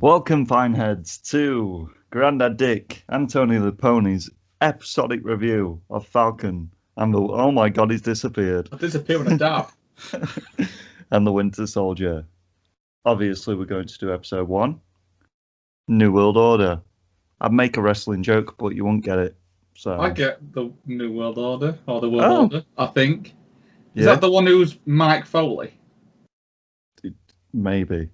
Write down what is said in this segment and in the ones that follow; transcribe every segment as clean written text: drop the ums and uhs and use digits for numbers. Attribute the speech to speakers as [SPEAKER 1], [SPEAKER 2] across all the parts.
[SPEAKER 1] Welcome, Pineheads, to Grandad Dick and Tony the Pony's episodic review of Falcon and the oh my god, he's disappeared.
[SPEAKER 2] I disappear in a dab.
[SPEAKER 1] And the Winter Soldier. Obviously, we're going to do episode 1, New World Order. I'd make a wrestling joke, but you won't get it. So
[SPEAKER 2] I get the New World Order, or the World Order, I think. Is
[SPEAKER 1] yeah,
[SPEAKER 2] that the one who's Mike Foley?
[SPEAKER 1] maybe.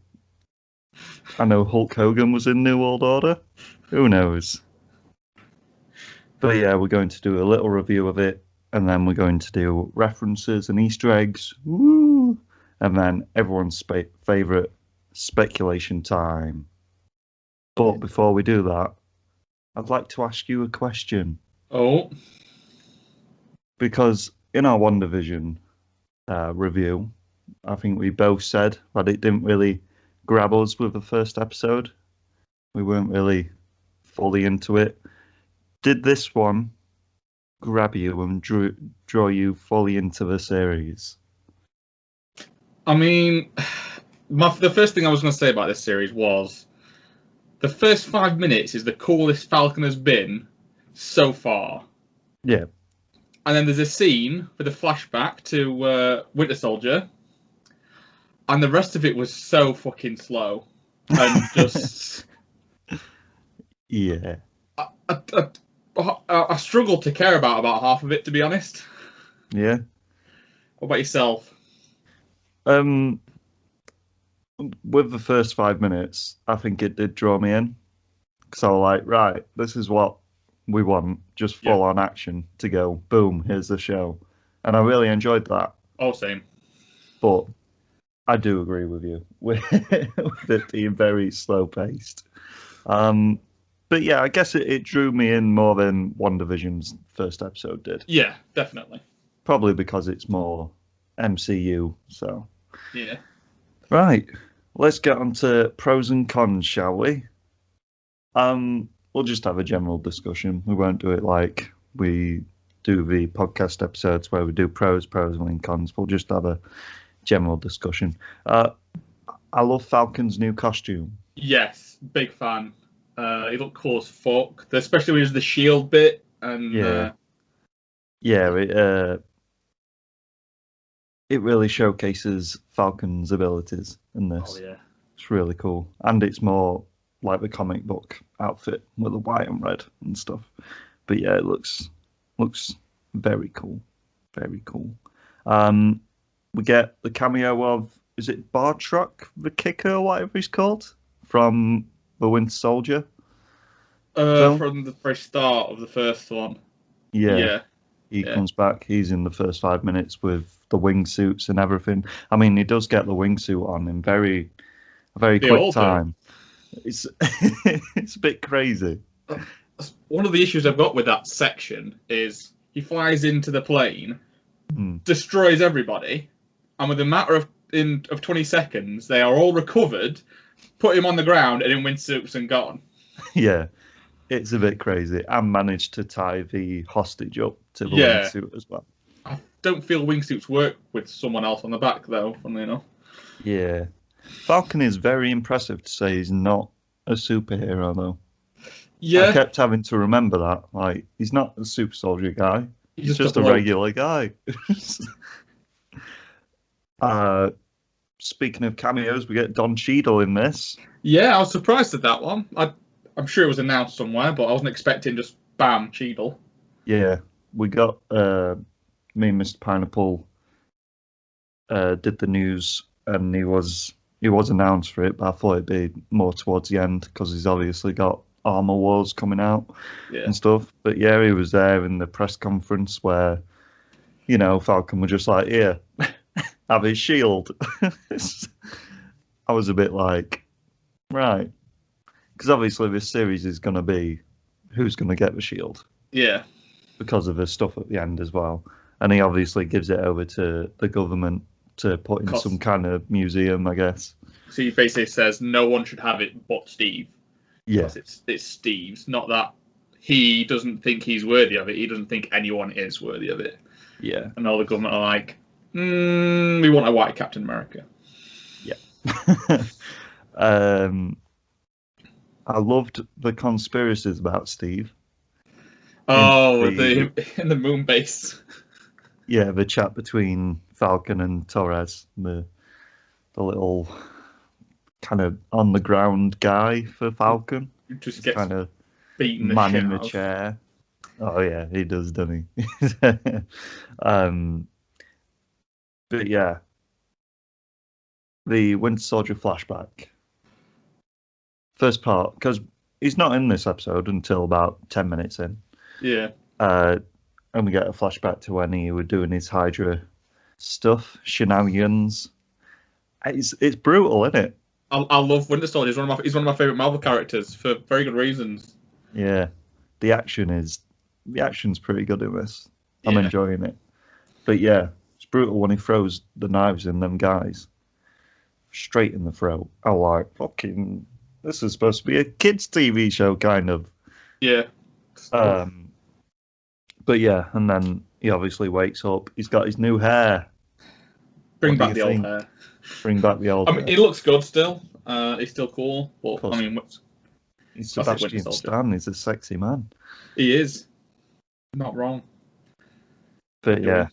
[SPEAKER 1] I know Hulk Hogan was in New World Order. Who knows? But yeah, we're going to do a little review of it, and then we're going to do references and Easter eggs. Woo! And then everyone's favourite speculation time. But before we do that, I'd like to ask you a question.
[SPEAKER 2] Oh.
[SPEAKER 1] Because in our WandaVision review, I think we both said that it didn't really grab us with the first episode. We weren't really fully into it. Did this one grab you and draw you fully into the series?
[SPEAKER 2] I mean, the first thing I was going to say about this series was the first 5 minutes is the coolest Falcon has been so far.
[SPEAKER 1] Yeah.
[SPEAKER 2] And then there's a scene with a flashback to Winter Soldier, and the rest of it was so fucking slow and just
[SPEAKER 1] Yeah.
[SPEAKER 2] I struggled to care about half of it, to be honest.
[SPEAKER 1] Yeah.
[SPEAKER 2] What about yourself?
[SPEAKER 1] With the first 5 minutes, I think it did draw me in. Because I was like, right, this is what we want. Just full on action to go, boom, here's the show. And I really enjoyed that.
[SPEAKER 2] Oh, same.
[SPEAKER 1] But I do agree with you with it being very slow paced. But yeah, I guess it drew me in more than WandaVision's first episode did.
[SPEAKER 2] Yeah, definitely.
[SPEAKER 1] Probably because it's more MCU. So
[SPEAKER 2] yeah.
[SPEAKER 1] Right, let's get on to pros and cons, shall we? We'll just have a general discussion. We won't do it like we do the podcast episodes where we do pros and cons. We'll just have a general discussion. I love Falcon's new costume.
[SPEAKER 2] Yes, big fan. He looked cool as fuck, especially when he was the shield bit. And
[SPEAKER 1] it really showcases Falcon's abilities in this.
[SPEAKER 2] Oh yeah,
[SPEAKER 1] it's really cool, and it's more like the comic book outfit with the white and red and stuff. But yeah, it looks very cool, very cool. We get the cameo of, is it Bartrock the Kicker or whatever he's called, from the Winter Soldier?
[SPEAKER 2] From the very start of the first one.
[SPEAKER 1] Yeah. He comes back. He's in the first 5 minutes with the wingsuits and everything. I mean, he does get the wingsuit on in a very quick time. It's it's a bit crazy.
[SPEAKER 2] One of the issues I've got with that section is he flies into the plane, destroys everybody, and with a matter of 20 seconds, they are all recovered, put him on the ground, and in wingsuits and gone.
[SPEAKER 1] Yeah, it's a bit crazy. And managed to tie the hostage up to the wingsuit as well.
[SPEAKER 2] I don't feel wingsuits work with someone else on the back, though, funnily enough.
[SPEAKER 1] Yeah. Falcon is very impressive to say he's not a superhero, though.
[SPEAKER 2] Yeah.
[SPEAKER 1] I kept having to remember that. Like, he's not a super soldier guy. He's just a regular guy. Speaking of cameos, we get Don Cheadle in this.
[SPEAKER 2] Yeah, I was surprised at that one. I'm sure it was announced somewhere, but I wasn't expecting just bam, Cheadle.
[SPEAKER 1] Yeah, we got me and Mr. Pineapple did the news, and he was announced for it, but I thought it'd be more towards the end because he's obviously got Armor Wars coming out and stuff. But yeah, he was there in the press conference where, you know, Falcon was just like, here, have his shield. I was a bit like, right. Because obviously this series is going to be who's going to get the shield.
[SPEAKER 2] Yeah.
[SPEAKER 1] Because of the stuff at the end as well. And he obviously gives it over to the government to put in some kind of museum, I guess.
[SPEAKER 2] So he basically says no one should have it but Steve.
[SPEAKER 1] Yeah.
[SPEAKER 2] It's Steve's. Not that he doesn't think he's worthy of it. He doesn't think anyone is worthy of it.
[SPEAKER 1] Yeah.
[SPEAKER 2] And all the government are like, we want a white Captain America.
[SPEAKER 1] Yeah. I loved the conspiracies about Steve.
[SPEAKER 2] Oh,
[SPEAKER 1] the
[SPEAKER 2] in the moon base.
[SPEAKER 1] Yeah, the chat between Falcon and Torres, the little kind of on the ground guy for Falcon.
[SPEAKER 2] Who just
[SPEAKER 1] He's
[SPEAKER 2] gets
[SPEAKER 1] kind of
[SPEAKER 2] beaten the
[SPEAKER 1] man
[SPEAKER 2] shit
[SPEAKER 1] in the
[SPEAKER 2] out of.
[SPEAKER 1] chair. Oh yeah, he does, doesn't he? But yeah, the Winter Soldier flashback. First part, because he's not in this episode until about 10 minutes in.
[SPEAKER 2] Yeah.
[SPEAKER 1] And we get a flashback to when he was doing his Hydra stuff, shenanigans. It's brutal, isn't it?
[SPEAKER 2] I love Winter Soldier. He's one of my favorite Marvel characters for very good reasons.
[SPEAKER 1] Yeah, the action's pretty good in this. I'm
[SPEAKER 2] Yeah.
[SPEAKER 1] enjoying it. But yeah, it's brutal when he throws the knives in them guys straight in the throat. I like fucking. This is supposed to be a kids' TV show, kind of.
[SPEAKER 2] Yeah.
[SPEAKER 1] But yeah, and then he obviously wakes up. He's got his new hair.
[SPEAKER 2] Bring back the old hair.
[SPEAKER 1] Bring back the old hair.
[SPEAKER 2] He looks good still. He's still cool. But I mean,
[SPEAKER 1] he's Sebastian Stan. He's a sexy man.
[SPEAKER 2] He is. Not wrong.
[SPEAKER 1] But yeah,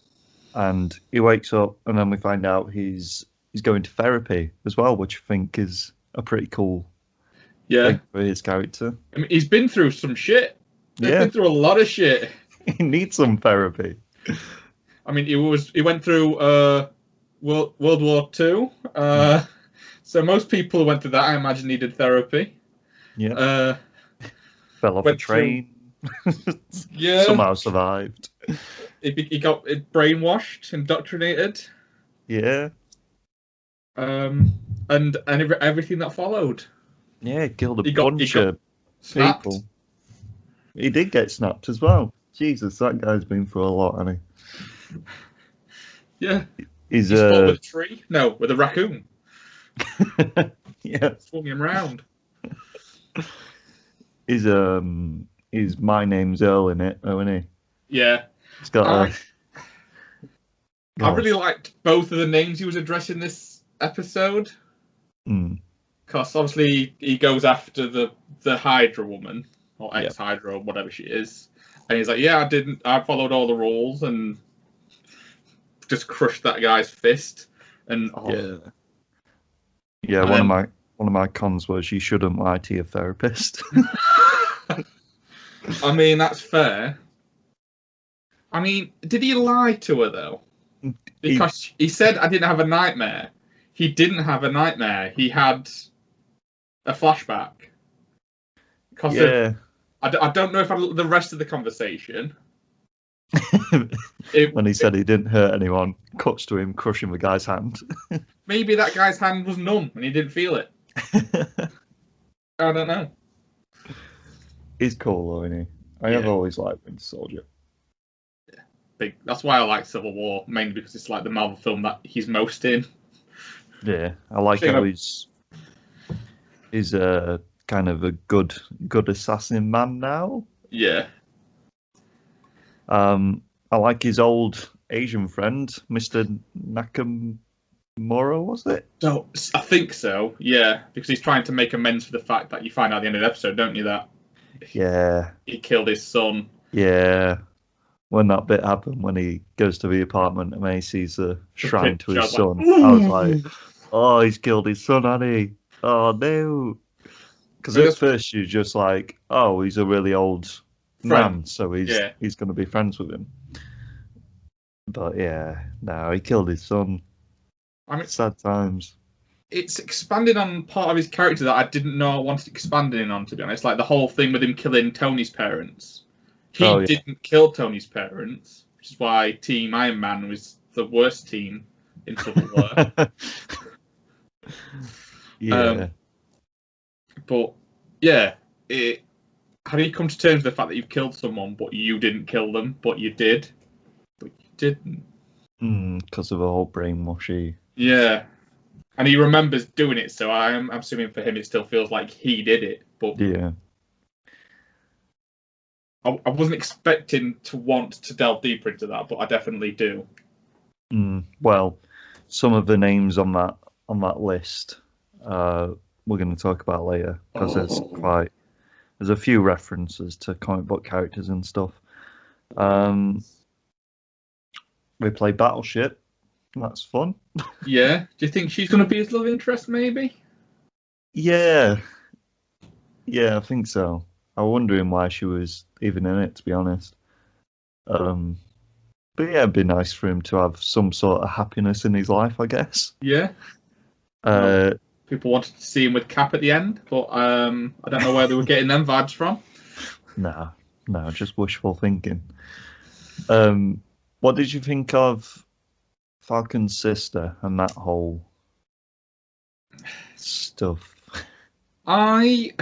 [SPEAKER 1] and he wakes up, and then we find out he's going to therapy as well, which I think is a pretty cool thing for his character.
[SPEAKER 2] I mean, he's been through some shit. He's been through a lot of shit.
[SPEAKER 1] He needs some therapy.
[SPEAKER 2] I mean, he went through World War II. So most people who went through that, I imagine, needed therapy.
[SPEAKER 1] Yeah. Fell off a train.
[SPEAKER 2] Yeah.
[SPEAKER 1] Somehow survived.
[SPEAKER 2] He got brainwashed, indoctrinated.
[SPEAKER 1] Yeah.
[SPEAKER 2] And everything that followed.
[SPEAKER 1] Yeah, killed a bunch of
[SPEAKER 2] snapped.
[SPEAKER 1] people. He did get snapped as well. Jesus, that guy's been through a lot, hasn't he?
[SPEAKER 2] Yeah.
[SPEAKER 1] He's
[SPEAKER 2] fought with a tree? No, with a raccoon.
[SPEAKER 1] Yeah.
[SPEAKER 2] Swung him round.
[SPEAKER 1] He's My Name's Earl in it, isn't he?
[SPEAKER 2] Yeah.
[SPEAKER 1] He's got
[SPEAKER 2] I really liked both of the names he was addressing this episode. Because obviously he goes after the Hydra woman, or ex-Hydra, or whatever she is. And he's like, yeah, I followed all the rules and just crushed that guy's fist. And
[SPEAKER 1] yeah, one of my cons was you shouldn't lie to your therapist.
[SPEAKER 2] I mean, that's fair. I mean, did he lie to her though? Because he said I didn't have a nightmare. He didn't have a nightmare. He had a flashback. Because I don't know if I looked at the rest of the conversation.
[SPEAKER 1] When he said he didn't hurt anyone, cuts to him crushing the guy's hand.
[SPEAKER 2] Maybe that guy's hand was numb and he didn't feel it. I don't know.
[SPEAKER 1] He's cool though, isn't he? I have always liked Winter Soldier.
[SPEAKER 2] Yeah, big. That's why I like Civil War, mainly because it's like the Marvel film that he's most in.
[SPEAKER 1] Yeah, I like how he's kind of a good assassin man now.
[SPEAKER 2] Yeah.
[SPEAKER 1] I like his old Asian friend, Mr. Nakamura, was it?
[SPEAKER 2] So I think so, yeah, because he's trying to make amends for the fact that you find out at the end of the episode, don't you, that he killed his son.
[SPEAKER 1] Yeah. When that bit happened, when he goes to the apartment and he sees a shrine to his son, I was like, oh, he's killed his son, hasn't he? Oh, no. Because at first you're just like, oh, he's a really old man, so he's going to be friends with him. But yeah, no, he killed his son. I mean, sad times.
[SPEAKER 2] It's expanded on part of his character that I didn't know I wanted expanding on, to be honest. Like the whole thing with him killing Tony's parents. He didn't kill Tony's parents, which is why Team Iron Man was the worst team in Civil War. But yeah, how do you come to terms with the fact that you've killed someone, but you didn't kill them, but you did? But you didn't.
[SPEAKER 1] Because of the whole brainwashy.
[SPEAKER 2] Yeah. And he remembers doing it, so I'm assuming for him it still feels like he did it. But
[SPEAKER 1] yeah.
[SPEAKER 2] I wasn't expecting to want to delve deeper into that, but I definitely do.
[SPEAKER 1] Well, some of the names on that list we're going to talk about later because there's a few references to comic book characters and stuff. We play Battleship. That's fun.
[SPEAKER 2] Yeah. Do you think she's going to be his love interest, maybe?
[SPEAKER 1] Yeah. Yeah, I think so. I was wondering why she was even in it, to be honest. But yeah, it'd be nice for him to have some sort of happiness in his life, I guess.
[SPEAKER 2] Yeah. People wanted to see him with Cap at the end, but I don't know where they were getting them vibes from.
[SPEAKER 1] No, just wishful thinking. What did you think of Falcon's sister and that whole stuff?
[SPEAKER 2] I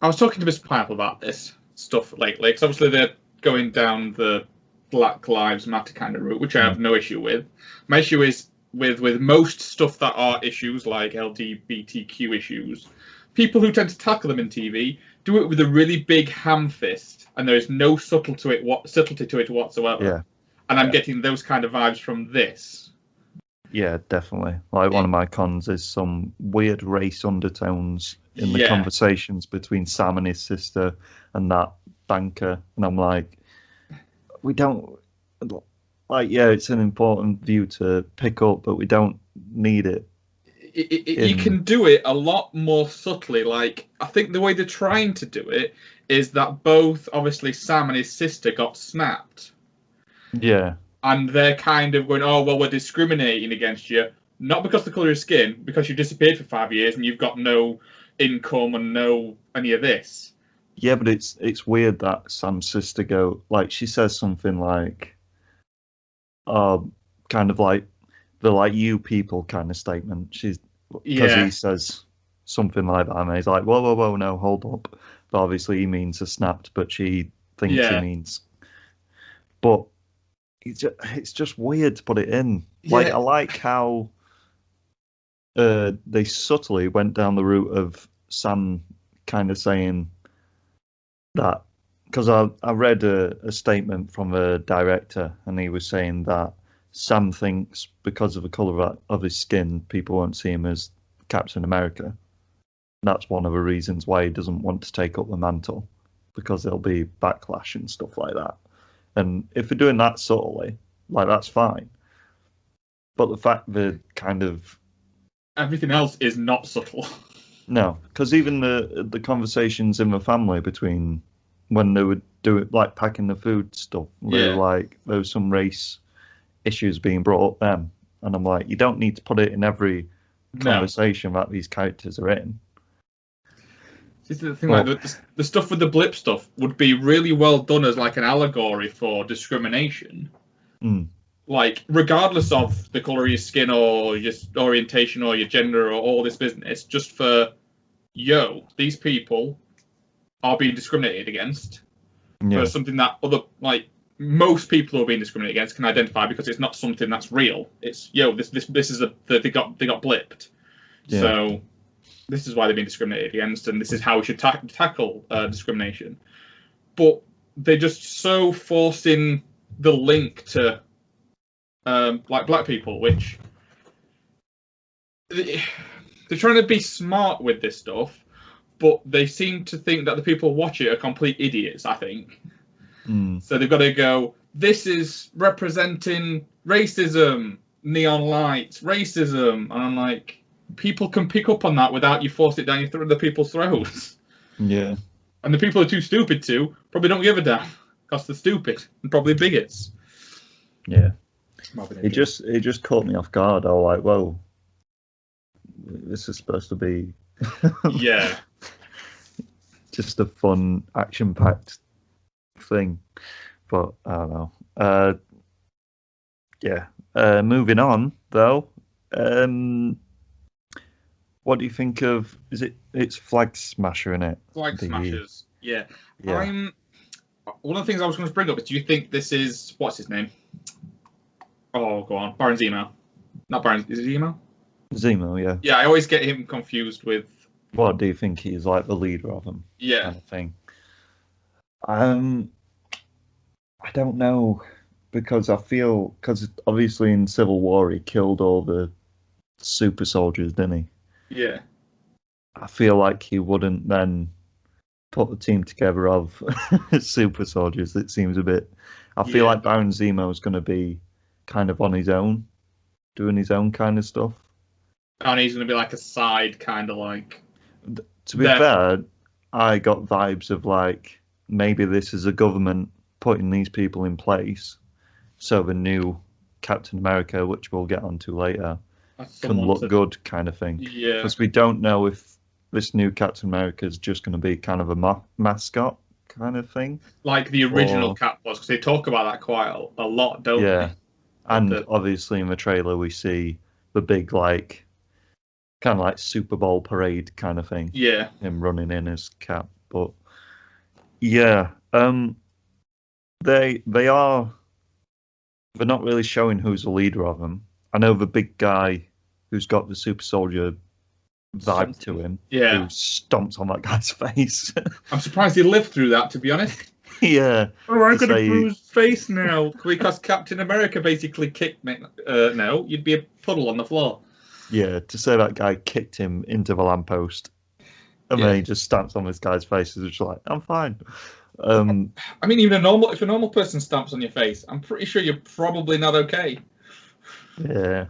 [SPEAKER 2] was talking to Mr. Pineapple about this stuff lately, because obviously they're going down the Black Lives Matter kind of route, which I have no issue with. My issue is with most stuff that are issues, like LGBTQ issues, people who tend to tackle them in TV do it with a really big ham fist, and there is no subtlety to it whatsoever.
[SPEAKER 1] Yeah.
[SPEAKER 2] And I'm getting those kind of vibes from this.
[SPEAKER 1] Yeah, definitely. Like, one of my cons is some weird race undertones in the conversations between Sam and his sister and that banker. And I'm like, we don't... Like, yeah, it's an important view to pick up, but we don't need it.
[SPEAKER 2] You can do it a lot more subtly. Like, I think the way they're trying to do it is that both, obviously, Sam and his sister got snapped.
[SPEAKER 1] Yeah.
[SPEAKER 2] And they're kind of going, oh, well, we're discriminating against you. Not because of the colour of your skin, because you disappeared for 5 years and you've got no income and no any of this.
[SPEAKER 1] Yeah, but it's weird that Sam's sister she says something like, kind of like the like you people kind of statement. Because he says something like that, and he's like, whoa, no, hold up. But obviously he means a snapped, but she thinks he means. But it's just weird to put it in. Like, I like how they subtly went down the route of Sam kind of saying that, because I read a statement from a director, and he was saying that Sam thinks because of the colour of his skin, people won't see him as Captain America. That's one of the reasons why he doesn't want to take up the mantle, because there'll be backlash and stuff like that. And if they're doing that subtly, like, that's fine. But the fact that kind of...
[SPEAKER 2] Everything else is not subtle.
[SPEAKER 1] No, because even the conversations in the family between when they would do it, like packing the food stuff, there was some race issues being brought up then. And I'm like, you don't need to put it in every conversation that these characters are in.
[SPEAKER 2] This is the thing, like the stuff with the blip stuff would be really well done as like an allegory for discrimination. Like, regardless of the colour of your skin or your orientation or your gender or all this business, just for, these people are being discriminated against for something that most people who are being discriminated against can identify, because it's not something that's real. It's, this is they got blipped. Yeah. So this is why they're being discriminated against, and this is how we should tackle discrimination. But they're just so forcing the link to black people, which they're trying to be smart with this stuff, but they seem to think that the people watch it are complete idiots, I think. So they've got to go, this is representing racism, neon lights, racism. And I'm like, people can pick up on that without you force it down the people's throats.
[SPEAKER 1] Yeah.
[SPEAKER 2] And the people who are too stupid to probably don't give a damn, because they're stupid and probably bigots.
[SPEAKER 1] Yeah. It just caught me off guard. I was like, whoa, this is supposed to be just a fun, action-packed thing. But I don't know. Moving on though. What do you think of? It's Flag Smasher, in it?
[SPEAKER 2] Flag Smashers. Yeah. One of the things I was going to bring up is, do you think this is, what's his name? Oh, go on. Baron Zemo. Not Baron. Is it Zemo?
[SPEAKER 1] Zemo, yeah.
[SPEAKER 2] Yeah, I always get him confused with...
[SPEAKER 1] What do you think he's like, the leader of them?
[SPEAKER 2] Yeah.
[SPEAKER 1] Kind of thing. I don't know, because I feel, because obviously in Civil War he killed all the super soldiers, didn't he?
[SPEAKER 2] Yeah.
[SPEAKER 1] I feel like he wouldn't then put the team together of super soldiers. It seems a bit. I feel like Baron Zemo is going to be kind of on his own, doing his own kind of stuff.
[SPEAKER 2] And he's going to be like a side kind of like.
[SPEAKER 1] To be fair, I got vibes of like maybe this is a government putting these people in place, so the new Captain America, which we'll get onto later, can look good, kind of thing.
[SPEAKER 2] Yeah.
[SPEAKER 1] Because we don't know if this new Captain America is just going to be kind of a mascot kind of thing,
[SPEAKER 2] like the original Cap was, because they talk about that quite a lot, don't they?
[SPEAKER 1] Yeah, and obviously in the trailer we see the big like kind of like Super Bowl parade kind of thing.
[SPEAKER 2] Yeah,
[SPEAKER 1] him running in as Cap, but yeah, they're not really showing who's the leader of them. I know the big guy who's got the super soldier vibe to him, who stomps on that guy's face.
[SPEAKER 2] I'm surprised he lived through that, to be honest.
[SPEAKER 1] Yeah.
[SPEAKER 2] Oh, I'm going to bruise face now because Captain America basically kicked me. No, you'd be a puddle on the floor.
[SPEAKER 1] Yeah, to say that guy kicked him into the lamppost, and then he just stamps on this guy's face, is just like, I'm fine.
[SPEAKER 2] I mean, even if a normal person stamps on your face, I'm pretty sure you're probably not okay.
[SPEAKER 1] Yeah.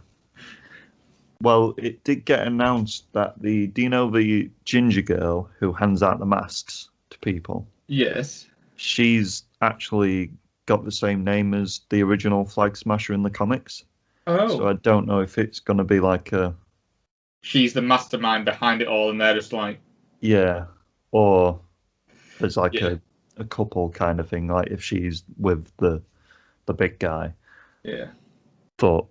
[SPEAKER 1] Well, it did get announced that do you know the ginger girl who hands out the masks to people?
[SPEAKER 2] Yes.
[SPEAKER 1] She's actually got the same name as the original Flag Smasher in the comics.
[SPEAKER 2] Oh.
[SPEAKER 1] So I don't know if it's going to be like a...
[SPEAKER 2] She's the mastermind behind it all, and they're just like...
[SPEAKER 1] Yeah. Or there's like a couple kind of thing, like if she's with the big guy.
[SPEAKER 2] Yeah.
[SPEAKER 1] But,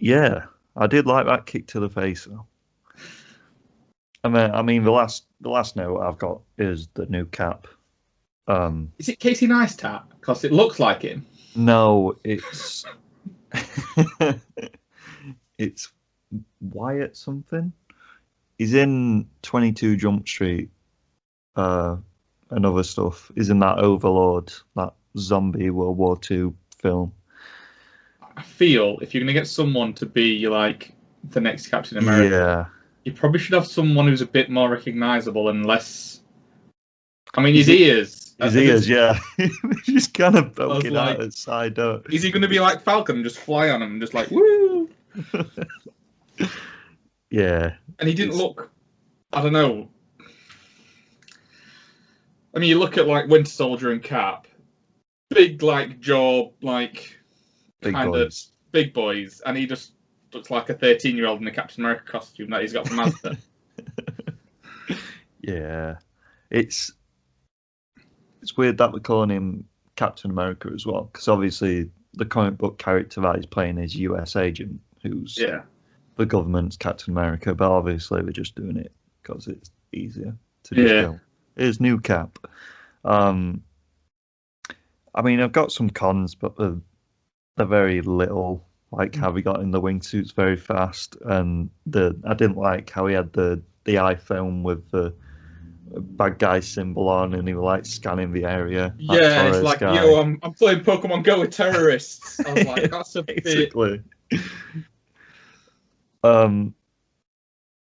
[SPEAKER 1] yeah, I did like that kick to the face, though. I mean, the last note I've got is the new Cap.
[SPEAKER 2] Is it Casey Neistat? Because it looks like him.
[SPEAKER 1] No, it's it's Wyatt something. He's in 22 Jump Street and other stuff. He's in that Overlord, that zombie World War II film.
[SPEAKER 2] I feel if you're going to get someone to be like the next Captain America, you probably should have someone who's a bit more recognisable and less... I mean, his ears...
[SPEAKER 1] His ears, he's kind of poking out his side.
[SPEAKER 2] Is he going to be like Falcon and just fly on him and just like, woo?
[SPEAKER 1] Yeah.
[SPEAKER 2] And he didn't look, I don't know. I mean, you look at like Winter Soldier and Cap, big like jaw, like big boys, and he just looks like a 13-year-old in a Captain America costume that he's got from Asda.
[SPEAKER 1] Yeah. It's weird that we're calling him Captain America as well, because obviously the comic book character that he's playing is US agent, who's the government's Captain America, but obviously we're just doing it because it's easier to just go, here's new Cap. I mean, I've got some cons, but they're very little, like how he got in the wingsuits very fast, and I didn't like how he had the iPhone with the bad guy symbol on, and he was like scanning the area.
[SPEAKER 2] Yeah, it's like, yo, I'm playing Pokemon Go with terrorists. I was like, that's a
[SPEAKER 1] basically bit.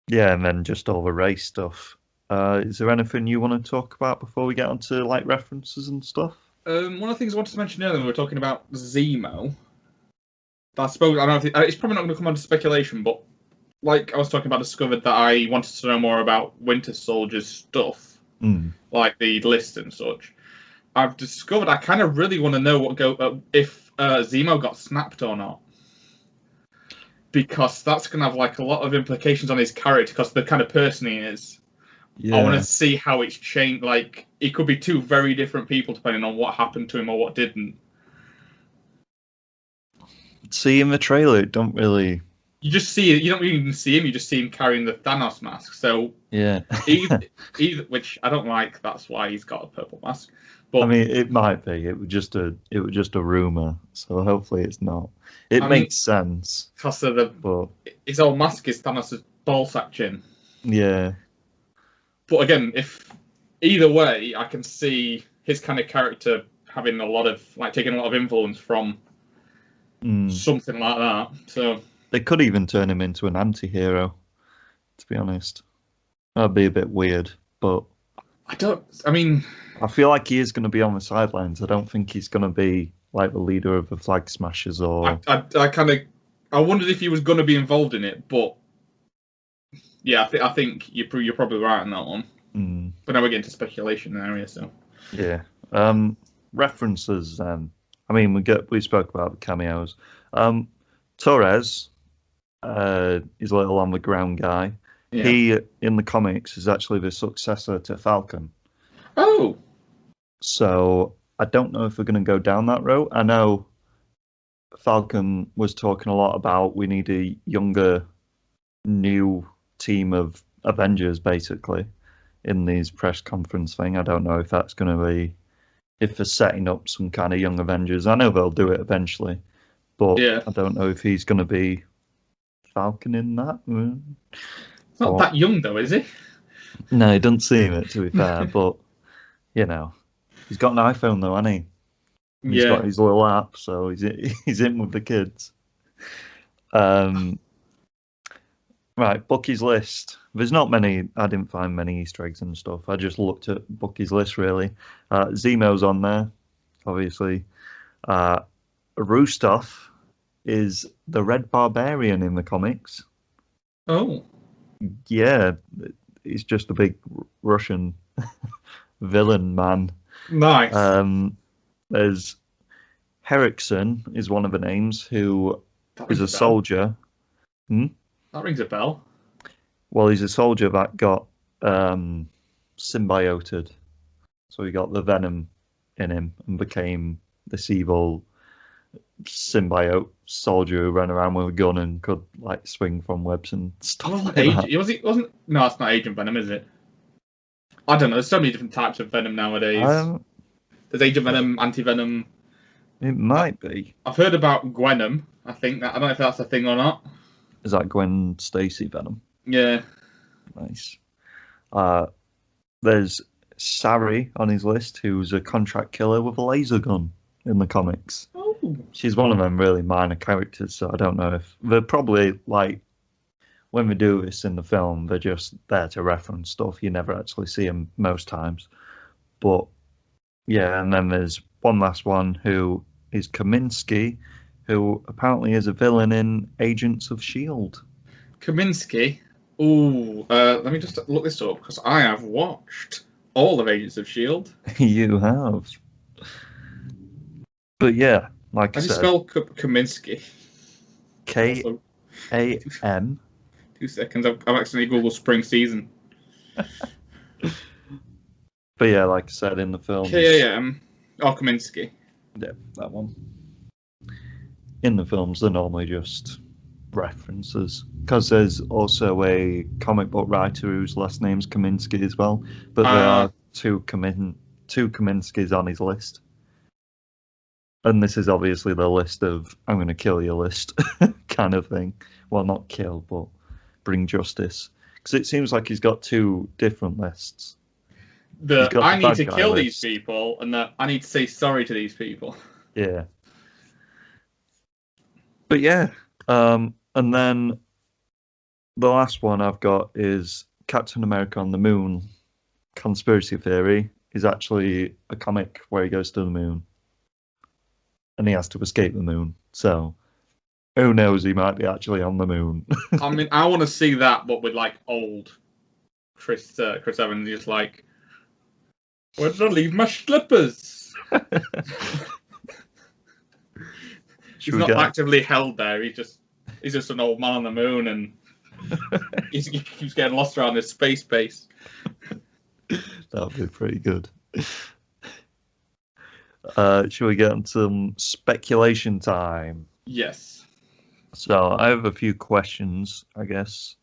[SPEAKER 1] Yeah, and then just all the race stuff. Is there anything you want to talk about before we get onto like references and stuff?
[SPEAKER 2] One of the things I wanted to mention earlier when we were talking about Zemo, I suppose I don't know if it's probably not going to come under speculation, but like I was talking about, discovered that I wanted to know more about Winter Soldier's stuff, like the list and such. I've discovered I kind of really want to know if Zemo got snapped or not, because that's going to have like a lot of implications on his character, because the kind of person he is. Yeah. I want to see how it's changed. Like, it could be two very different people depending on what happened to him or what didn't.
[SPEAKER 1] See, in the trailer, it don't really...
[SPEAKER 2] You just see it. You don't even see him. You just see him carrying the Thanos mask. So either which I don't like. That's why he's got a purple mask. But
[SPEAKER 1] I mean, it might be. It was just a rumor. So hopefully it's not. It makes sense
[SPEAKER 2] because of his old mask is Thanos' ballsack chin.
[SPEAKER 1] Yeah.
[SPEAKER 2] But again, if either way, I can see his kind of character having taking a lot of influence from something like that. So.
[SPEAKER 1] They could even turn him into an anti-hero, to be honest. That'd be a bit weird, but I feel like he is going to be on the sidelines. I don't think he's going to be like the leader of the Flag Smashers or.
[SPEAKER 2] I wondered if he was going to be involved in it, but yeah, I think you're probably right on that one.
[SPEAKER 1] Mm.
[SPEAKER 2] But now we're getting to speculation area, so
[SPEAKER 1] yeah. References. I mean, we spoke about the cameos. Torres, is a little on the ground guy. Yeah. He in the comics is actually the successor to Falcon.
[SPEAKER 2] Oh.
[SPEAKER 1] So I don't know if we're going to go down that road. I know Falcon was talking a lot about we need a younger, new team of Avengers, basically, in these press conference thing. I don't know if that's going to be, if they're setting up some kind of young Avengers. I know they'll do it eventually, but I don't know if he's going to be Falcon in that.
[SPEAKER 2] He's not that young, though, is he?
[SPEAKER 1] No, he doesn't seem it, to be fair, but, you know, he's got an iPhone, though, hasn't he? He's got his little app, so he's in with the kids. Right, Bucky's list. There's not many. I didn't find many Easter eggs and stuff. I just looked at Bucky's list, really. Zemo's on there, obviously. Rustov is the Red Barbarian in the comics.
[SPEAKER 2] Oh.
[SPEAKER 1] Yeah, he's just a big Russian villain man.
[SPEAKER 2] Nice.
[SPEAKER 1] There's Herrickson is one of the names, who is a soldier.
[SPEAKER 2] That rings a bell.
[SPEAKER 1] Well, he's a soldier that got symbioted. So he got the venom in him and became this evil symbiote soldier who ran around with a gun and could like swing from webs and stuff like that.
[SPEAKER 2] No, it's not Agent Venom, is it? I don't know. There's so many different types of venom nowadays. There's Agent Venom, Anti-Venom.
[SPEAKER 1] It might be.
[SPEAKER 2] I've heard about Gwenom. I think that. I don't know if that's a thing or not.
[SPEAKER 1] Is that Gwen Stacy Venom?
[SPEAKER 2] Yeah.
[SPEAKER 1] Nice. There's Sari on his list, who's a contract killer with a laser gun in the comics.
[SPEAKER 2] Oh.
[SPEAKER 1] She's one of them really minor characters, so I don't know if they're probably like, when we do this in the film, they're just there to reference stuff. You never actually see them most times. But yeah, and then there's one last one who is Kaminsky, who apparently is a villain in Agents of S.H.I.E.L.D.
[SPEAKER 2] Kaminsky? Ooh, let me just look this up, because I have watched all of Agents of S.H.I.E.L.D.
[SPEAKER 1] You have. But yeah, like I said...
[SPEAKER 2] How do you spell Kaminsky?
[SPEAKER 1] K-A-M...
[SPEAKER 2] 2 seconds, I've accidentally Googled Spring Season.
[SPEAKER 1] But yeah, like I said, in the film...
[SPEAKER 2] K-A-M... Oh, Kaminsky.
[SPEAKER 1] Yeah, that one. In the films, they're normally just references, because there's also a comic book writer whose last name's Kaminsky as well, but there are two Kaminskys on his list. And this is obviously the list of I'm going to kill your list kind of thing. Well, not kill, but bring justice. Because it seems like he's got two different lists.
[SPEAKER 2] I need to kill these people, and I need to say sorry to these people.
[SPEAKER 1] Yeah. But yeah, and then the last one I've got is Captain America on the Moon. Conspiracy theory is actually a comic where he goes to the moon. And he has to escape the moon. So, who knows, he might be actually on the moon.
[SPEAKER 2] I mean, I want to see that, but with like old Chris Evans, just like, where did I leave my slippers? He's not actively held there. He's just an old man on the moon, and he keeps getting lost around this space base.
[SPEAKER 1] That would be pretty good. Shall we get on some speculation time?
[SPEAKER 2] Yes.
[SPEAKER 1] So I have a few questions, I guess.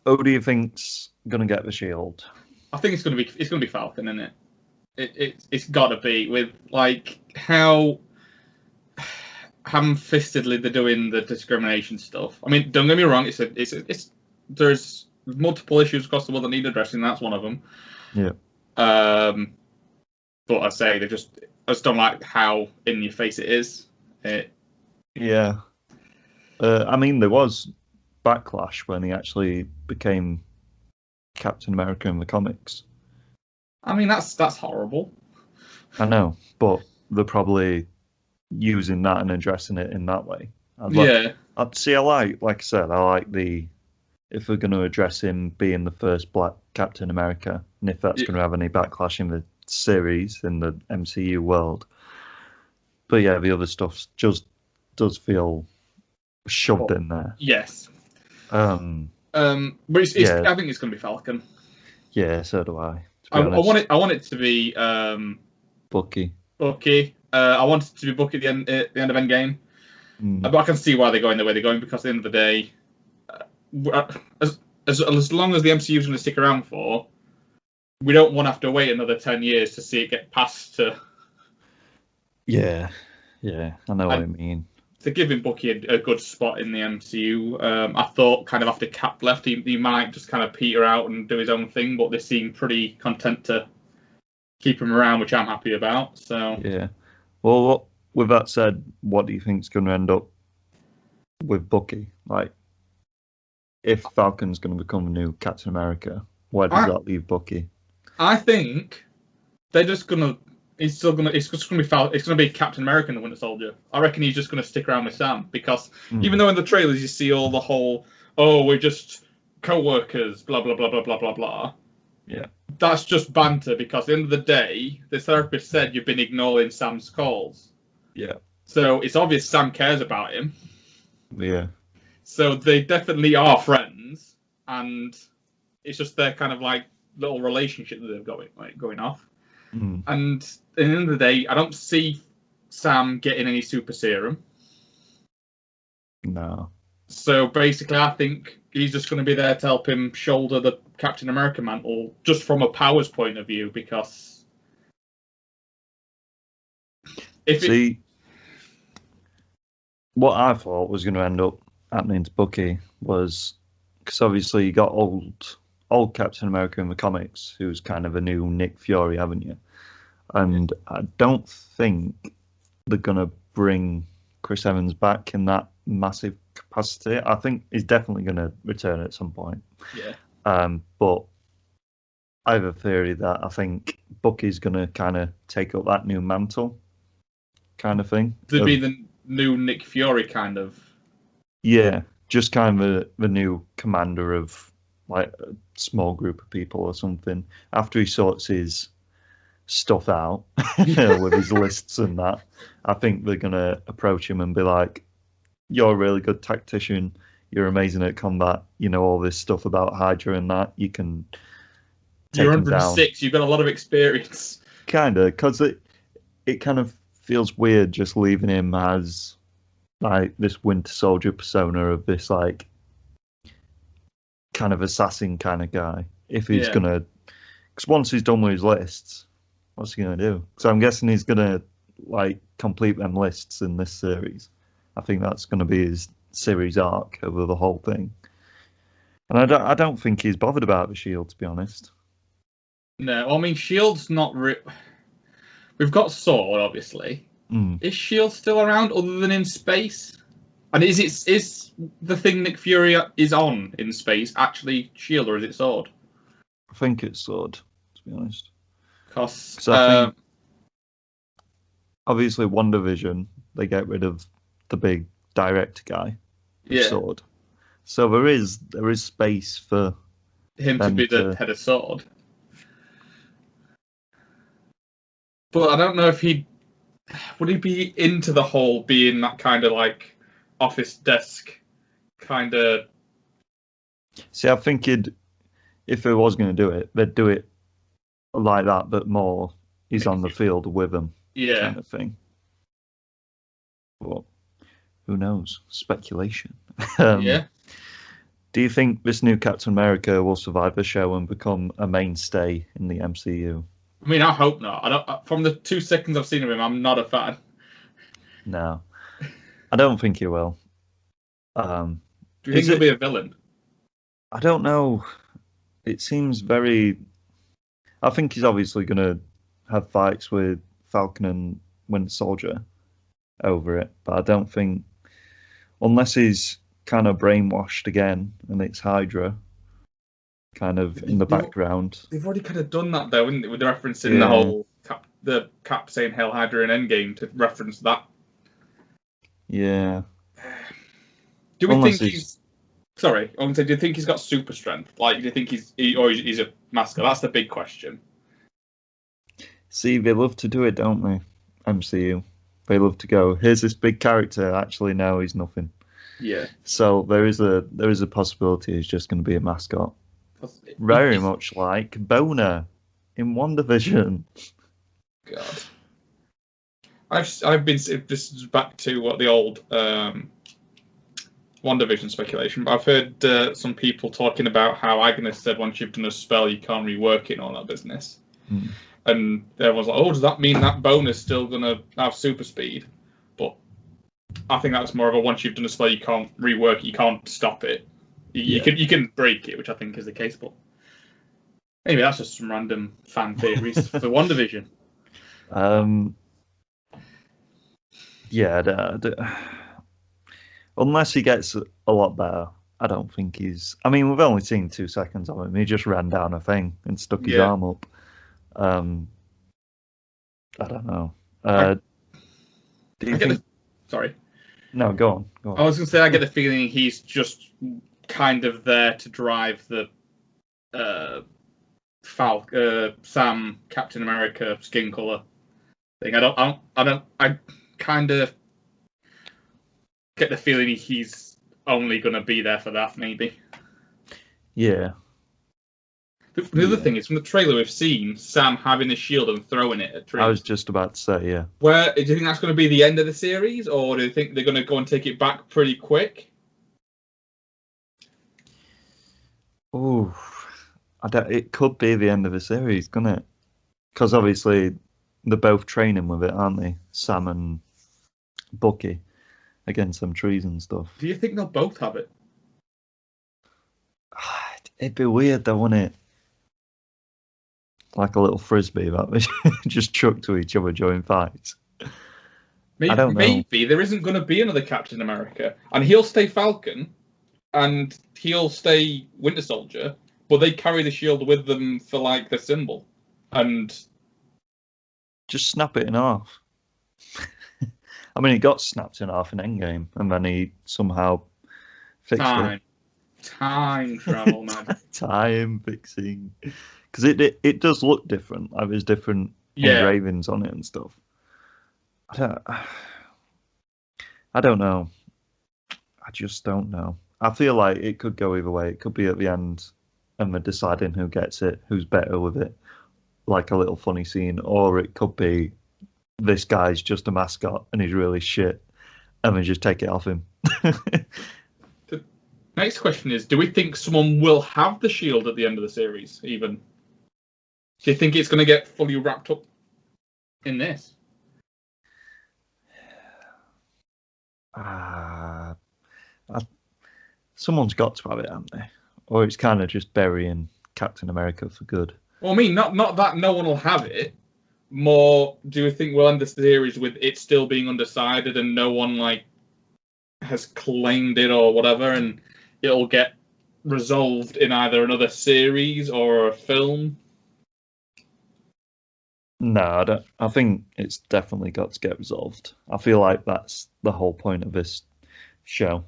[SPEAKER 1] Who do you think's gonna get the shield?
[SPEAKER 2] I think it's gonna be Falcon, isn't it? It's gotta be, with like how ham-fistedly they're doing the discrimination stuff. I mean, don't get me wrong. There's multiple issues across the world that need addressing. That's one of them.
[SPEAKER 1] Yeah.
[SPEAKER 2] But I say I just don't like how in your face it is.
[SPEAKER 1] Yeah. I mean, there was backlash when he actually became Captain America in the comics.
[SPEAKER 2] I mean, that's horrible.
[SPEAKER 1] I know, but they're probably using that and addressing it in that way.
[SPEAKER 2] Yeah.
[SPEAKER 1] Like I said, I like if we're going to address him being the first black Captain America, and if that's going to have any backlash in the series, in the MCU world. But yeah, the other stuff just does feel shoved in there.
[SPEAKER 2] Yes.
[SPEAKER 1] But
[SPEAKER 2] I think it's going to be Falcon.
[SPEAKER 1] Yeah, so do I.
[SPEAKER 2] I want it to be
[SPEAKER 1] Bucky.
[SPEAKER 2] I want it to be Bucky at the end of Endgame. But I can see why they're going the way they're going, because at the end of the day, as long as the MCU is going to stick around for, we don't want to have to wait another 10 years to see it get passed to.
[SPEAKER 1] Yeah, I know what I mean.
[SPEAKER 2] To give him Bucky a good spot in the MCU, I thought kind of after Cap left, he might just kind of peter out and do his own thing, but they seem pretty content to keep him around, which I'm happy about. So
[SPEAKER 1] yeah. Well, with that said, what do you think is going to end up with Bucky? Like, if Falcon's going to become the new Captain America, where does that leave Bucky?
[SPEAKER 2] I think they're just gonna. It's just gonna be It's gonna be Captain America and the Winter Soldier. I reckon he's just gonna stick around with Sam, because even though in the trailers you see all the whole, we're just co-workers, blah blah blah blah blah blah blah.
[SPEAKER 1] Yeah.
[SPEAKER 2] That's just banter, because at the end of the day, the therapist said you've been ignoring Sam's calls.
[SPEAKER 1] Yeah.
[SPEAKER 2] So it's obvious Sam cares about him.
[SPEAKER 1] Yeah.
[SPEAKER 2] So they definitely are friends, and it's just their kind of like little relationship that they've going off. And at the end of the day, I don't see Sam getting any super serum.
[SPEAKER 1] No.
[SPEAKER 2] So basically, I think he's just going to be there to help him shoulder the Captain America mantle, just from a powers point of view, because
[SPEAKER 1] what I thought was going to end up happening to Bucky was, because obviously you got old Captain America in the comics, who's kind of a new Nick Fury, haven't you? And I don't think they're going to bring Chris Evans back in that massive capacity. I think he's definitely going to return at some point.
[SPEAKER 2] Yeah.
[SPEAKER 1] But I have a theory that I think Bucky's going to kind of take up that new mantle kind of thing.
[SPEAKER 2] To be the new Nick Fury kind of.
[SPEAKER 1] Yeah, just kind of the new commander of like a small group of people or something, after he sorts his stuff out with his lists and that. I think they're going to approach him and be like, you're a really good tactician, you're amazing at combat, you know all this stuff about Hydra and that, you can take
[SPEAKER 2] You're
[SPEAKER 1] him down.
[SPEAKER 2] 106, you've got a lot of experience.
[SPEAKER 1] Kind of, because it kind of feels weird just leaving him as like this Winter Soldier persona of this like kind of assassin kind of guy. If he's gonna, because once he's done with his lists, what's he gonna do? So I'm guessing he's gonna like complete them lists in this series. I think that's gonna be his series arc over the whole thing. And I don't think he's bothered about the Shield, to be honest.
[SPEAKER 2] No, I mean Shield's not. We've got Sword, obviously. Is Shield still around, other than in space? And is the thing Nick Fury is on in space actually Shield, or is it Sword?
[SPEAKER 1] I think it's Sword, to be honest.
[SPEAKER 2] Because
[SPEAKER 1] I think obviously WandaVision, they get rid of the big director guy, Sword. So there is space for
[SPEAKER 2] him to be the head of Sword. But I don't know if would he be into the whole being that kind of like office desk kind of.
[SPEAKER 1] See, I think if he was going to do it, they'd do it like that, but more he's on the field with them, kind of thing. But who knows? Speculation. Do you think this new Captain America will survive the show and become a mainstay in the MCU?
[SPEAKER 2] I mean, I hope not. From the 2 seconds I've seen of him, I'm not a fan.
[SPEAKER 1] No, I don't think he will.
[SPEAKER 2] Do you think he'll be a villain?
[SPEAKER 1] I don't know. It seems very. I think he's obviously going to have fights with Falcon and Winter Soldier over it, but I don't think. unless he's kind of brainwashed again and it's Hydra kind of in the background.
[SPEAKER 2] They've already kind of done that though, haven't they, with referencing the whole Cap saying Hail Hydra in Endgame to reference that.
[SPEAKER 1] Yeah.
[SPEAKER 2] Do we think he's... Sorry, I want to say, do you think he's got super strength? Like, do you think he's a mascot? That's the big question.
[SPEAKER 1] See, they love to do it, don't they? MCU. They love to go, here's this big character. Actually, no, he's nothing.
[SPEAKER 2] Yeah.
[SPEAKER 1] So there is a possibility he's just going to be a mascot. Very much like Boner in WandaVision.
[SPEAKER 2] God. I've been... This is back to what the old... WandaVision speculation, but I've heard some people talking about how Agnes said once you've done a spell you can't rework it and all that business. And everyone's like, oh, does that mean that Boner's still going to have super speed? But I think that's more of a once you've done a spell you can't rework it, you can't stop it. You can break it, which I think is the case, but anyway, that's just some random fan theories for WandaVision.
[SPEAKER 1] Unless he gets a lot better, I don't think he's... I mean, we've only seen 2 seconds of him. He just ran down a thing and stuck his arm up. I don't know. Do you think...
[SPEAKER 2] Sorry.
[SPEAKER 1] No, go on.
[SPEAKER 2] I was going to say, I get the feeling he's just kind of there to drive the Sam, Captain America skin color thing. I kind of get the feeling he's only going to be there for that, maybe.
[SPEAKER 1] Yeah.
[SPEAKER 2] The other thing is, from the trailer, we've seen Sam having the shield and throwing it at trees.
[SPEAKER 1] I was just about to say, yeah.
[SPEAKER 2] Where do you think that's going to be the end of the series, or do you think they're going to go and take it back pretty quick?
[SPEAKER 1] Oh, it could be the end of the series, couldn't it? Because obviously they're both training with it, aren't they? Sam and Bucky against some trees and stuff.
[SPEAKER 2] Do you think they'll both have it?
[SPEAKER 1] It'd be weird though, wouldn't it? Like a little frisbee that we just chuck to each other during fights.
[SPEAKER 2] Maybe,
[SPEAKER 1] I don't know.
[SPEAKER 2] Maybe there isn't going to be another Captain America, and he'll stay Falcon, and he'll stay Winter Soldier, but they carry the shield with them for like the symbol, and
[SPEAKER 1] just snap it in half. I mean, it got snapped in half in Endgame, and then he somehow fixed it.
[SPEAKER 2] Time travel, man.
[SPEAKER 1] Time fixing. Because it does look different. Like there's different engravings on it and stuff. I don't know. I just don't know. I feel like it could go either way. It could be at the end and they're deciding who gets it, who's better with it, like a little funny scene, or it could be this guy's just a mascot and he's really shit, and they just take it off him.
[SPEAKER 2] The next question is, do we think someone will have the shield at the end of the series, even? Do you think it's going to get fully wrapped up in this?
[SPEAKER 1] Someone's got to have it, haven't they? Or it's kind of just burying Captain America for good.
[SPEAKER 2] Well, I mean, not that no one will have it. More, do you think we'll end the series with it still being undecided and no one has claimed it or whatever, and it'll get resolved in either another series or a film?
[SPEAKER 1] No, I don't. I think it's definitely got to get resolved. I feel like that's the whole point of this show,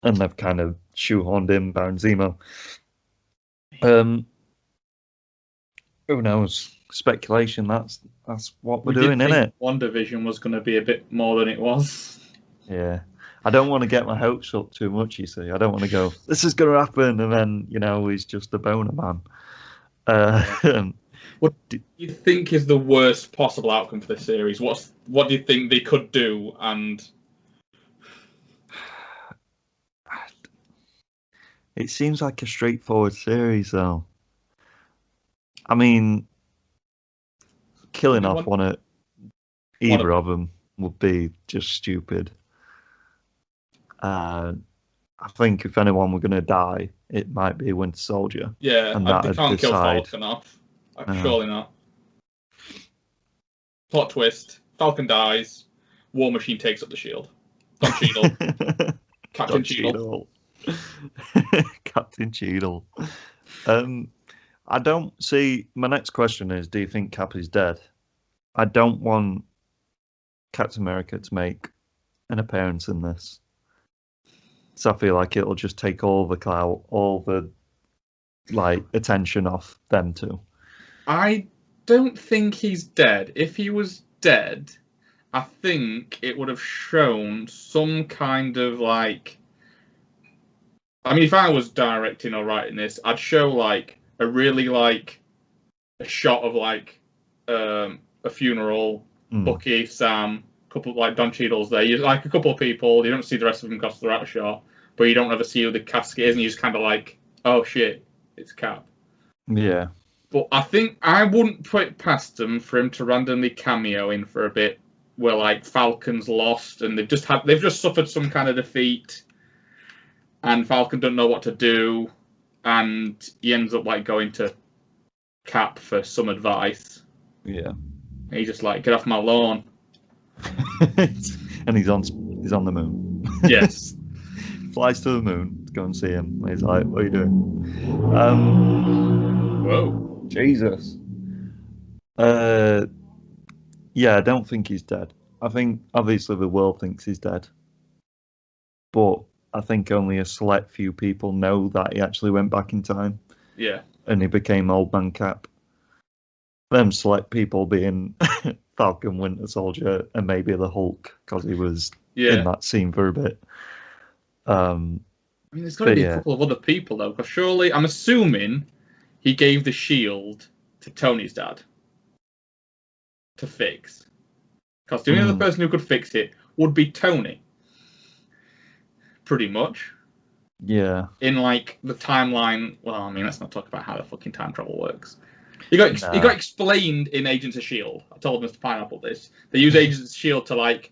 [SPEAKER 1] and they've kind of shoehorned in Baron Zemo. Who knows? Speculation. That's what we're doing, isn't it?
[SPEAKER 2] WandaVision was going to be a bit more than it was. Yeah.
[SPEAKER 1] I don't want to get my hopes up too much, you see. I don't want to go, this is going to happen, and then, he's just a boner man.
[SPEAKER 2] What do you think is the worst possible outcome for this series? What do you think they could do? And
[SPEAKER 1] it seems like a straightforward series, though. I mean, killing off either of them would be just stupid. I think if anyone were going to die, it might be Winter Soldier.
[SPEAKER 2] Yeah, and they can't kill Falcon off. Surely not. Plot twist: Falcon dies. War Machine takes up the shield. Don Cheadle. Captain Cheadle.
[SPEAKER 1] Captain Cheadle. I don't see. My next question is: do you think Cap is dead? I don't want Captain America to make an appearance in this, so I feel like it'll just take all the clout, all the attention off them two.
[SPEAKER 2] I don't think he's dead. If he was dead, I think it would have shown some kind of I mean, if I was directing or writing this, I'd show a really a shot of a funeral, Bucky, Sam, couple Don Cheadle's there. You a couple of people. You don't see the rest of them because they're out of shot, but you don't ever see who the casket is, and you just kind of oh shit, it's Cap.
[SPEAKER 1] Yeah.
[SPEAKER 2] But I think I wouldn't put it past them for him to randomly cameo in for a bit, where Falcon's lost and they've just suffered some kind of defeat, and Falcon doesn't know what to do, and he ends up going to Cap for some advice.
[SPEAKER 1] Yeah.
[SPEAKER 2] And he's just get off my lawn.
[SPEAKER 1] And he's on the moon.
[SPEAKER 2] Yes.
[SPEAKER 1] Flies to the moon to go and see him. And he's like, "What are you doing?"
[SPEAKER 2] Whoa.
[SPEAKER 1] Jesus. Yeah, I don't think he's dead. I think obviously the world thinks he's dead, but I think only a select few people know that he actually went back in time.
[SPEAKER 2] Yeah.
[SPEAKER 1] And he became Old Man Cap. Them select people being Falcon, Winter Soldier, and maybe the Hulk, because he was in that scene for a bit.
[SPEAKER 2] I mean, there's got to be a couple of other people, though, because surely, I'm assuming he gave the shield to Tony's dad to fix. Because the only other person who could fix it would be Tony. Pretty much.
[SPEAKER 1] Yeah.
[SPEAKER 2] In the timeline, well, I mean, let's not talk about how the fucking time travel works. He got explained in Agents of S.H.I.E.L.D. I told Mr. Pineapple this. They use Agents of S.H.I.E.L.D. to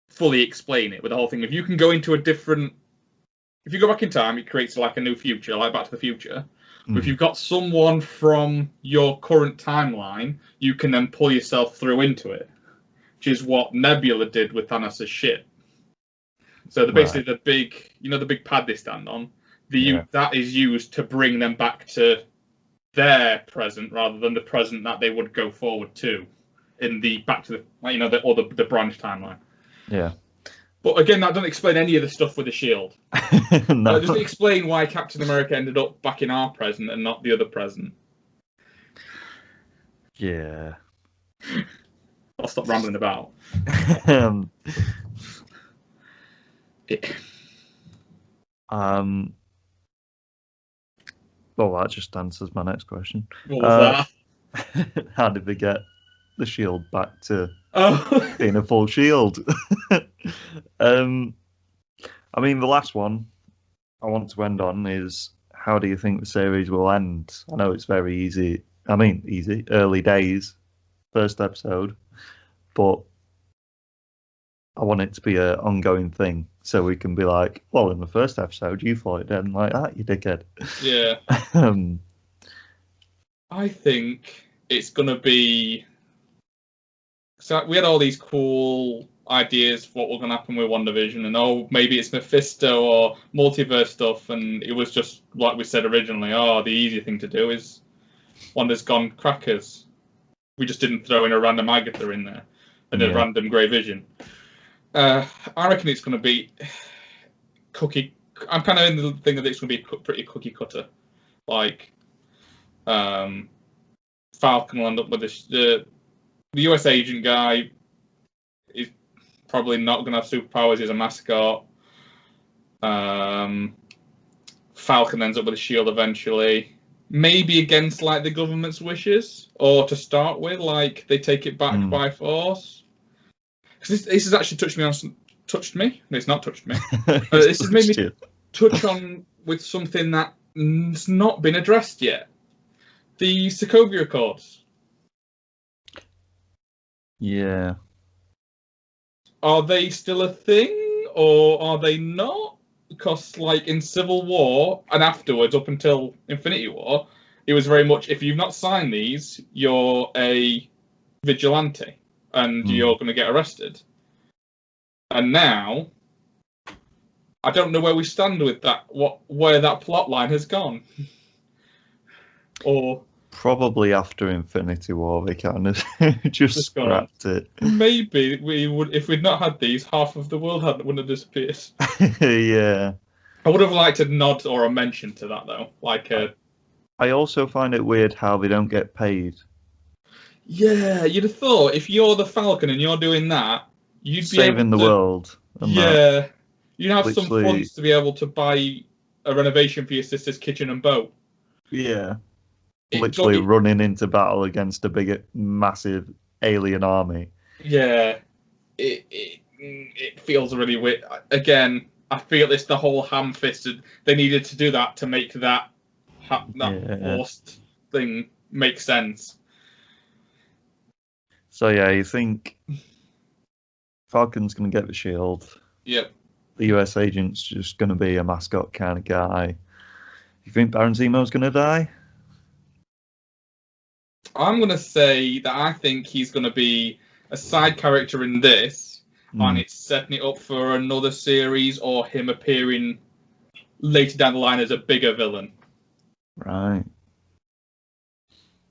[SPEAKER 2] fully explain it with the whole thing. If you can go into if you go back in time, it creates a new future, like Back to the Future. But if you've got someone from your current timeline, you can then pull yourself through into it, which is what Nebula did with Thanos' ship. So basically the big pad they stand on, that is used to bring them back to their present rather than the present that they would go forward to in the back to the branch timeline.
[SPEAKER 1] Yeah.
[SPEAKER 2] But again, that doesn't explain any of the stuff with the shield.
[SPEAKER 1] No.
[SPEAKER 2] It doesn't explain why Captain America ended up back in our present and not the other present.
[SPEAKER 1] Yeah.
[SPEAKER 2] I'll stop rambling about.
[SPEAKER 1] Well, that just answers my next question.
[SPEAKER 2] What was
[SPEAKER 1] that? How did they get the shield back to being a full shield? I mean, the last one I want to end on is, how do you think the series will end? I know it's very easy. I mean, easy, early days, first episode, but I want it to be an ongoing thing, so we can be like, well, in the first episode, you thought it didn't like that, you dickhead.
[SPEAKER 2] Yeah. I think it's going to be... So we had all these cool ideas for what was going to happen with WandaVision, and maybe it's Mephisto or multiverse stuff, and it was just, like we said originally, the easy thing to do is Wanda's gone crackers. We just didn't throw in a random Agatha in there, and a random Grey Vision. I reckon it's going to be cookie. I'm kind of in the thing that it's going to be pretty cookie cutter. Falcon will end up with the US agent guy. Is probably not going to have superpowers. He's a mascot. Falcon ends up with a shield eventually. Maybe against the government's wishes, or to start with, they take it back by force. Because this has actually touched me. No, it's not touched me. This has made me touch on with something that's not been addressed yet. The Sokovia Accords.
[SPEAKER 1] Yeah.
[SPEAKER 2] Are they still a thing, or are they not? Because, in Civil War and afterwards, up until Infinity War, it was very much, if you've not signed these, you're a vigilante and you're going to get arrested. And now, I don't know where we stand with that. Where that plot line has gone, or
[SPEAKER 1] probably after Infinity War they kind of just scrapped it.
[SPEAKER 2] Maybe we would, if we'd not had these, half of the world wouldn't have disappeared.
[SPEAKER 1] Yeah.
[SPEAKER 2] I would have liked a nod or a mention to that though,
[SPEAKER 1] I also find it weird how they don't get paid.
[SPEAKER 2] Yeah, you'd have thought if you're the Falcon and you're doing that, you'd be
[SPEAKER 1] saving the world.
[SPEAKER 2] Yeah, you'd have
[SPEAKER 1] Literally,
[SPEAKER 2] some funds to be able to buy a renovation for your sister's kitchen and boat.
[SPEAKER 1] Yeah, literally running into battle against a big, massive alien army.
[SPEAKER 2] Yeah, it feels really weird. Again, I feel it's the whole ham-fisted. They needed to do that to make that forced thing make sense.
[SPEAKER 1] So yeah, you think Falcon's going to get the shield?
[SPEAKER 2] Yep.
[SPEAKER 1] The US agent's just going to be a mascot kind of guy. You think Baron Zemo's going to die?
[SPEAKER 2] I'm going to say that I think he's going to be a side character in this, and it's setting it up for another series or him appearing later down the line as a bigger villain.
[SPEAKER 1] Right.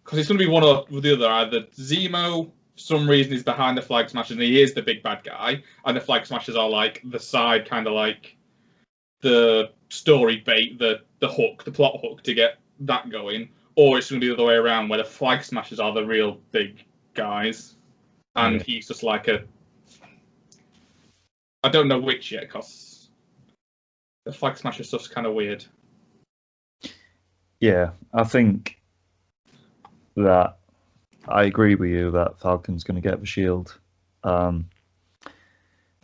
[SPEAKER 2] Because it's going to be one or the other. Either Zemo, for some reason, is behind the Flag Smashers and he is the big bad guy, and the Flag Smashers are like the side, kind of like the story bait, the hook, the plot hook to get that going. Or it's going to be the other way around, where the Flag Smashers are the real big guys, and he's just like a... I don't know which yet, because the Flag Smasher stuff's kind of weird.
[SPEAKER 1] Yeah, I think that I agree with you that Falcon's going to get the shield. I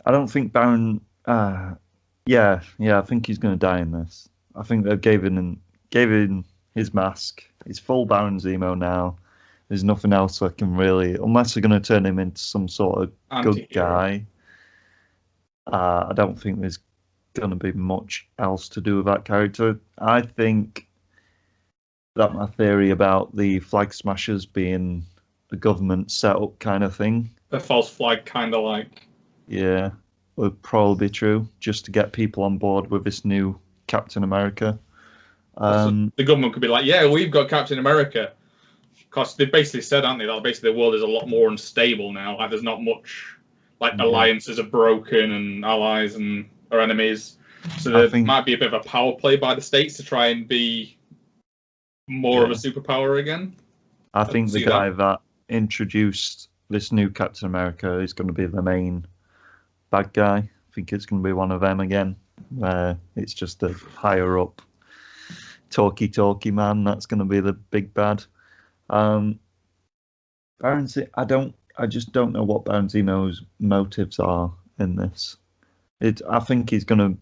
[SPEAKER 1] don't think Baron... yeah, I think he's going to die in this. I think they gave him his mask. He's full Baron Zemo now. There's nothing else I can really... Unless they're going to turn him into some sort of good guy. I don't think there's going to be much else to do with that character. I think that my theory about the Flag Smashers being the government setup kind of thing.
[SPEAKER 2] The false flag kind of like...
[SPEAKER 1] Yeah, would probably be true, just to get people on board with this new Captain America.
[SPEAKER 2] So the government could be like, yeah, we've got Captain America. Because they basically said, aren't they, that basically the world is a lot more unstable now. Like, there's not much... Like, alliances are broken and allies and are enemies. So there might be a bit of a power play by the States to try and be more of a superpower again.
[SPEAKER 1] I think the guy that introduced this new Captain America is going to be the main bad guy. I think it's going to be one of them again. It's just a higher up talky man that's going to be the big bad. Baron I just don't know what Baron Zemo's motives are in this. I think he's going to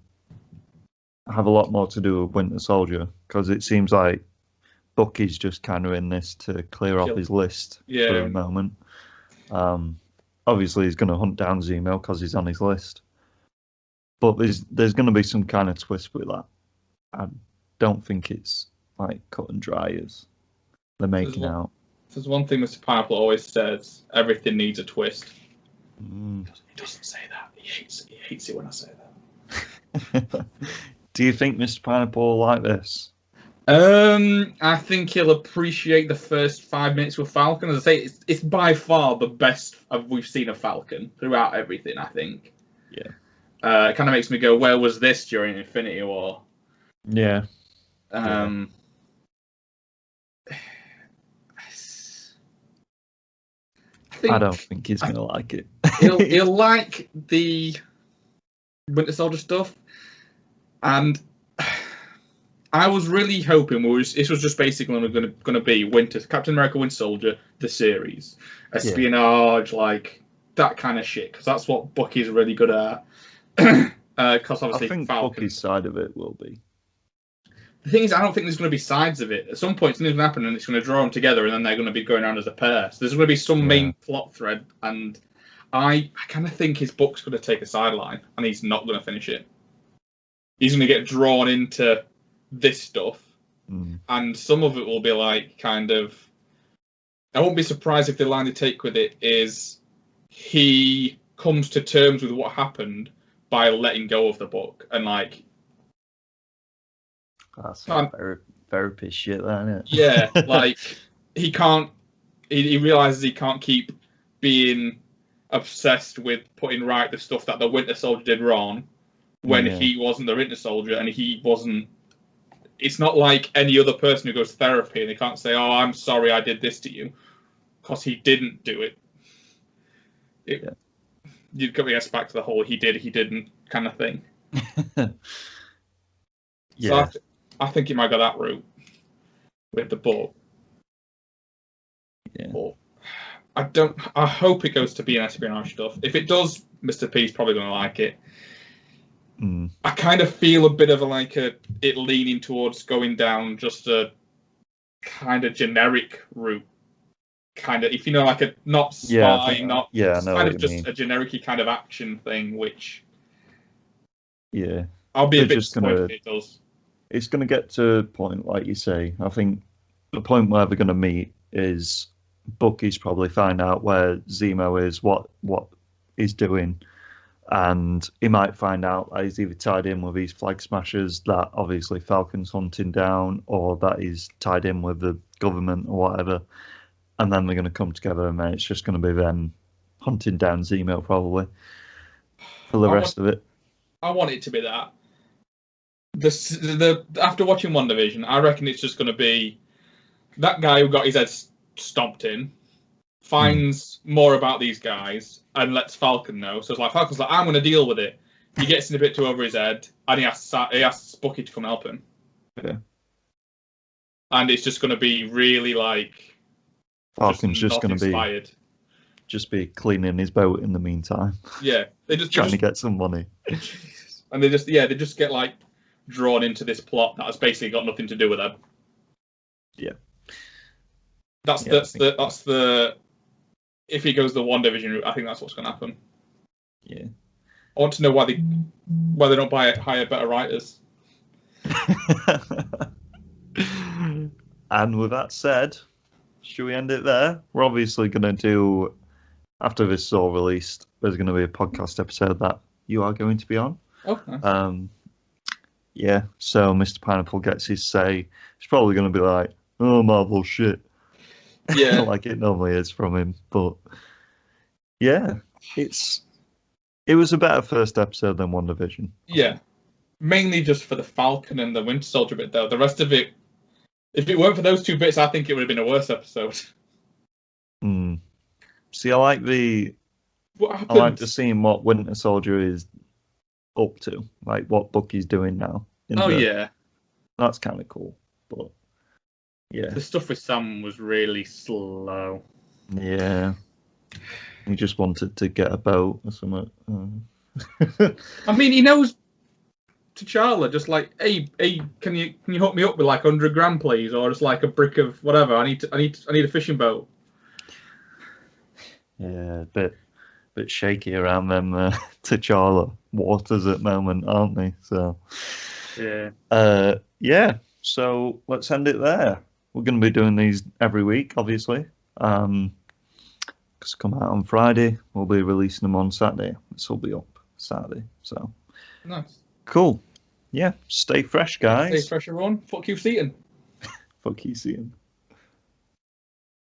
[SPEAKER 1] have a lot more to do with Winter Soldier, because it seems like Bucky's just kind of in this to clear off his list for a moment. Obviously, he's going to hunt down Zemo because he's on his list. But there's going to be some kind of twist with that. I don't think it's like cut and dry as they're making out.
[SPEAKER 2] There's one thing Mr. Pineapple always says: everything needs a twist. He doesn't say that. He hates it when I say that.
[SPEAKER 1] Do you think Mr. Pineapple will like this?
[SPEAKER 2] I think he'll appreciate the first 5 minutes with Falcon. As I say, it's by far the best we've seen of Falcon throughout everything, I think.
[SPEAKER 1] Yeah.
[SPEAKER 2] It kind of makes me go, where was this during Infinity War?
[SPEAKER 1] Yeah. I don't think he's going to like it.
[SPEAKER 2] he'll like the Winter Soldier stuff. And I was really hoping this was just basically going to be Captain America Winter Soldier, the series. Espionage, like that kind of shit. Because that's what Bucky's really good at. Because obviously
[SPEAKER 1] I think
[SPEAKER 2] Falcon.
[SPEAKER 1] Bucky's side of it will be.
[SPEAKER 2] The thing is, I don't think there's going to be sides of it. At some point, something's going to happen and it's going to draw them together, and then they're going to be going around as a pair. So there's going to be some main plot thread, and I kind of think his book's going to take a sideline, and he's not going to finish it. He's going to get drawn into this stuff, and some of it will be like kind of... I won't be surprised if the line they take with it is he comes to terms with what happened, by letting go of the book and like.
[SPEAKER 1] That's some therapist shit, that, isn't it?
[SPEAKER 2] Yeah, like he can't. He realizes he can't keep being obsessed with putting right the stuff that the Winter Soldier did wrong when he wasn't the Winter Soldier and he wasn't. It's not like any other person who goes to therapy and they can't say, "Oh, I'm sorry, I did this to you," because he didn't do it. You've got to get back to the whole "he did, he didn't" kind of thing.
[SPEAKER 1] Yeah.
[SPEAKER 2] So I think he might go that route with the book.
[SPEAKER 1] Yeah.
[SPEAKER 2] But I hope it goes to be an espionage stuff. If it does, Mr. P's probably going to like it. I kind of feel a bit of it leaning towards going down just a kind of generic route. Kind of, if you know, like a not spy, not kind of just a generic kind of action thing, which I'll be a bit disappointed if it does.
[SPEAKER 1] It's going to get to a point, like you say. I think the point where they're going to meet is Bucky's probably find out where Zemo is, what he's doing, and he might find out that he's either tied in with these flag smashers that obviously Falcon's hunting down, or that he's tied in with the government or whatever. And then they're going to come together, and then it's just going to be them hunting down Zemo probably for the rest of it.
[SPEAKER 2] I want it to be that. After watching WandaVision, I reckon it's just going to be that guy who got his head stomped in finds more about these guys and lets Falcon know. So it's like Falcon's like, I'm going to deal with it. He gets in a bit too over his head, and he asks Bucky to come help him.
[SPEAKER 1] Yeah.
[SPEAKER 2] And it's just going to be really like
[SPEAKER 1] Falcon's just going to be cleaning his boat in the meantime.
[SPEAKER 2] Yeah, they just
[SPEAKER 1] trying to get some money.
[SPEAKER 2] And they just get like drawn into this plot that has basically got nothing to do with them.
[SPEAKER 1] Yeah.
[SPEAKER 2] That's the if he goes the WandaVision route, I think that's what's going to happen.
[SPEAKER 1] Yeah.
[SPEAKER 2] I want to know why they don't hire better writers.
[SPEAKER 1] And with that said, should we end it there? We're obviously going to do, after this is all released, there's going to be a podcast episode that you are going to be on.
[SPEAKER 2] Oh, nice.
[SPEAKER 1] Yeah, so Mr. Pineapple gets his say. He's probably going to be like, oh, Marvel shit.
[SPEAKER 2] Yeah.
[SPEAKER 1] Like it normally is from him. But yeah, it was a better first episode than WandaVision.
[SPEAKER 2] Yeah. Mainly just for the Falcon and the Winter Soldier bit, though. The rest of it, if it weren't for those two bits, I think it would have been a worse episode.
[SPEAKER 1] See, I like to see what Winter Soldier is up to, like what Bucky's doing now.
[SPEAKER 2] Yeah.
[SPEAKER 1] That's kind of cool. But yeah.
[SPEAKER 2] The stuff with Sam was really slow.
[SPEAKER 1] Yeah. He just wanted to get a boat or something.
[SPEAKER 2] I mean, he knows T'Challa just like, hey, can you hook me up with like 100 grand, please, or just like a brick of whatever? I need a fishing boat.
[SPEAKER 1] Yeah, a bit shaky around them T'Challa waters at the moment, aren't they? So yeah. So let's end it there. We're going to be doing these every week, obviously. Because come out on Friday, we'll be releasing them on Saturday. This will be up Saturday. So
[SPEAKER 2] nice.
[SPEAKER 1] Cool. Yeah. Stay fresh, guys.
[SPEAKER 2] Stay fresh, everyone. Fuck you, Seaton.
[SPEAKER 1] Fuck you, Seaton.